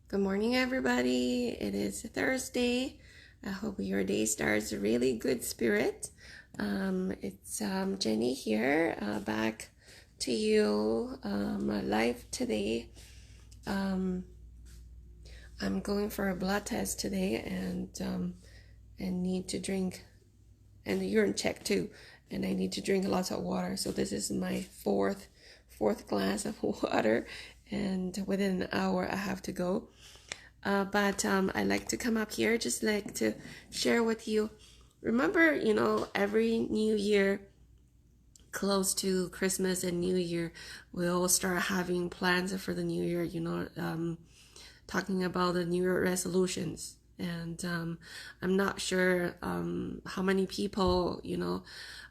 Good morning, everybody. It is Thursday. I hope your day starts a really good spirit. It's Jenny here, back to you live today. I'm going for a blood test today and need to drink, and a urine check too. And I need to drink lots of water. So this is my fourth glass of water, and within an hour I have to go. But I like to come up here, just like to share with you. Remember, every new year, close to Christmas and New Year, we all start having plans for the new year, talking about the New Year resolutions. And I'm not sure how many people,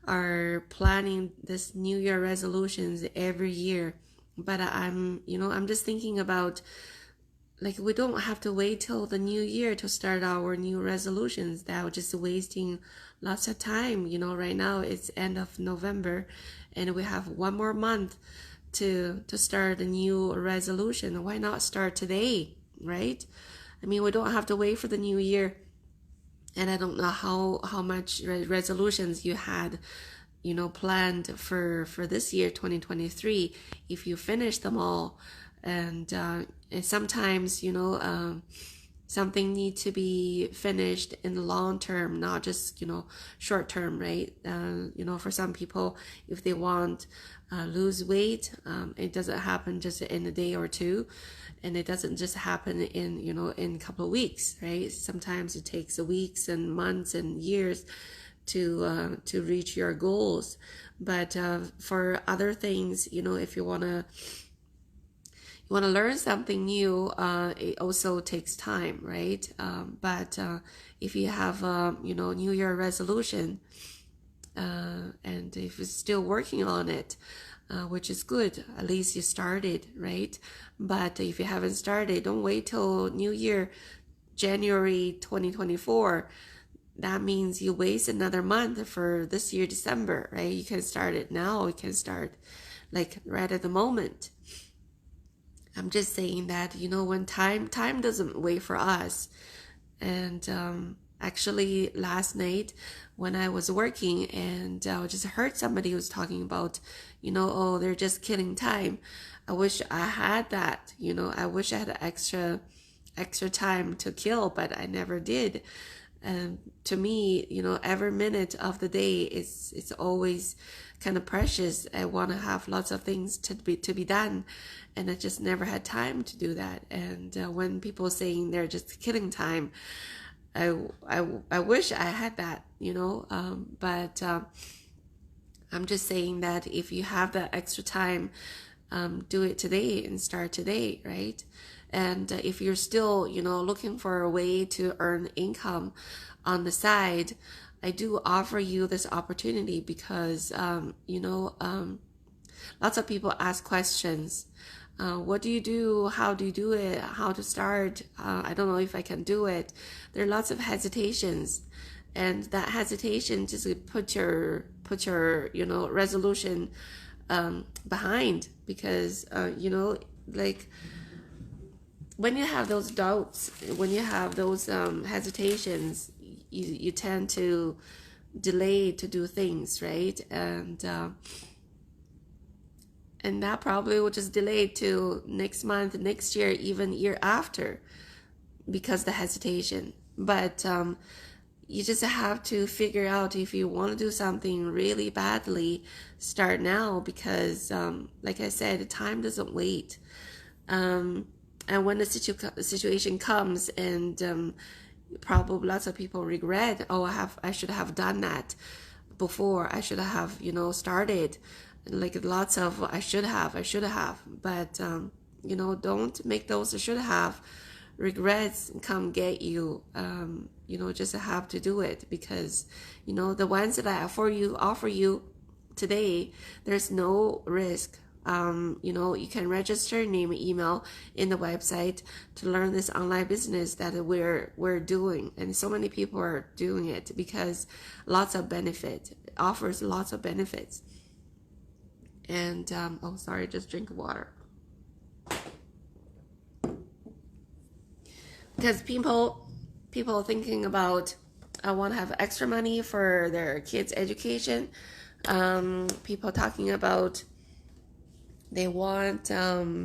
are planning this New Year resolutions every year. But I'm just thinking about, like, we don't have to wait till the new year to start our new resolutions. That would just wasting lots of time. Right now it's end of November and we have one more month to start a new resolution. Why not start today, right? I mean, we don't have to wait for the new year. And I don't know how much resolutions you had planned for this year 2023, if you finish them all. And sometimes something needs to be finished in the long term, not just short term, right? For some people, if they want lose weight, it doesn't happen just in a day or two, and it doesn't just happen in a couple of weeks, right? Sometimes it takes weeks and months and years to reach your goals. But for other things, if you wanna learn something new, it also takes time, right? But if you have New Year resolution, and if you're still working on it, which is good, at least you started, right? But if you haven't started, don't wait till New Year, January 2024. That means you waste another month for this year, December, right? You can start it now. You can start like right at the moment. I'm just saying that, when time doesn't wait for us. And actually last night when I was working, and I just heard somebody was talking about, oh, they're just killing time. I wish I had that, I wish I had extra time to kill, but I never did. And to me, every minute of the day is it's always kind of precious. I want to have lots of things to be done, and I just never had time to do that. And when people saying they're just killing time, I wish I had that, but I'm just saying that if you have that extra time, do it today and start today, right? And if you're still, looking for a way to earn income on the side, I do offer you this opportunity because, lots of people ask questions. What do you do? How do you do it? How to start? I don't know if I can do it. There are lots of hesitations, and that hesitation just put your resolution behind, because like when you have those doubts, when you have those hesitations, you tend to delay to do things, right? And that probably will just delay to next month, next year, even year after, because the hesitation. But you just have to figure out, if you want to do something really badly, start now, because like I said, time doesn't wait. And when the situation comes, and probably lots of people regret, oh, I should have done that before. I should have started. Like lots of I should have. But don't make those should have regrets come get you. Just have to do it, because the ones that I offer you today, there's no risk. You can register, name and email in the website to learn this online business that we're doing, and so many people are doing it because lots of benefit, it offers lots of benefits. And oh, sorry, just drink water. because people thinking about, I want to have extra money for their kids' education. People talking about they want they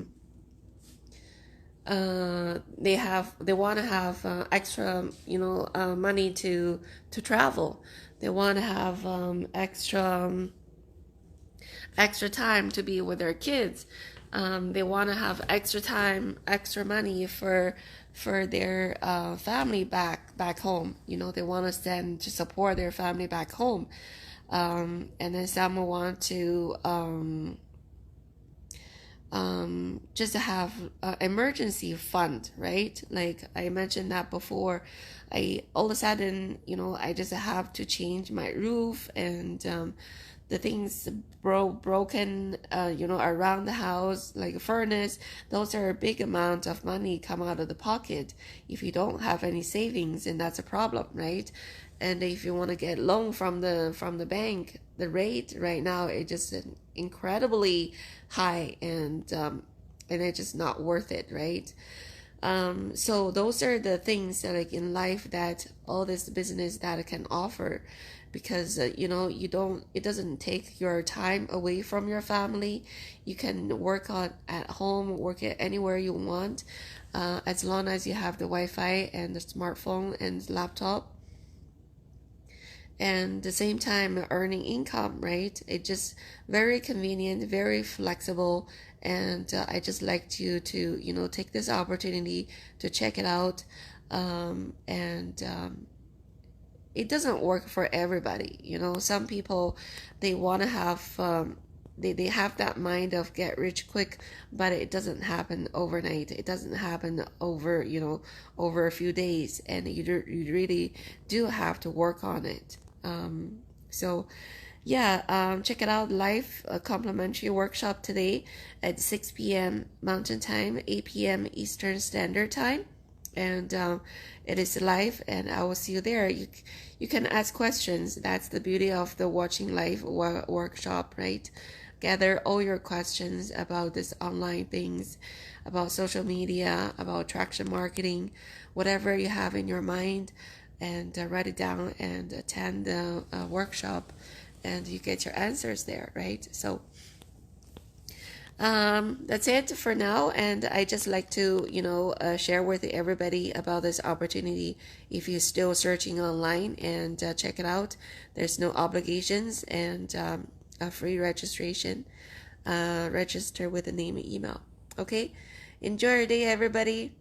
want to have extra money to travel. They want to have extra time to be with their kids. They want to have extra time, extra money for their family back home. They want to send to support their family back home. And then some want to just to have an emergency fund, right? Like I mentioned that before. I all of a sudden, I just have to change my roof, and the things broken, around the house, like a furnace. Those are a big amount of money come out of the pocket. If you don't have any savings, and that's a problem, right? And if you want to get loan from the bank, the rate right now is just incredibly high, and it's just not worth it, right? So those are the things that, like in life, that all this business that it can offer, because it doesn't take your time away from your family. You can work on at home, work it anywhere you want, as long as you have the Wi-Fi and the smartphone and laptop, and the same time earning income, right? It's just very convenient, very flexible, and I just like you to take this opportunity to check it out. And it doesn't work for everybody. Some people, they want to have they have that mind of get rich quick, but it doesn't happen overnight. It doesn't happen over a few days, and you really do have to work on it. So yeah, check it out live, a complimentary workshop today at 6 p.m. Mountain Time, 8 p.m. Eastern Standard Time, and it is live, and I will see you there. You can ask questions. That's the beauty of the watching live workshop, right? Gather all your questions about this online things, about social media, about traction marketing, whatever you have in your mind, and write it down and attend the workshop, and you get your answers there, right? So that's it for now, and I just like to share with everybody about this opportunity. If you're still searching online, and check it out. There's no obligations, and a free registration. Register with the name and email. Okay, enjoy your day, everybody.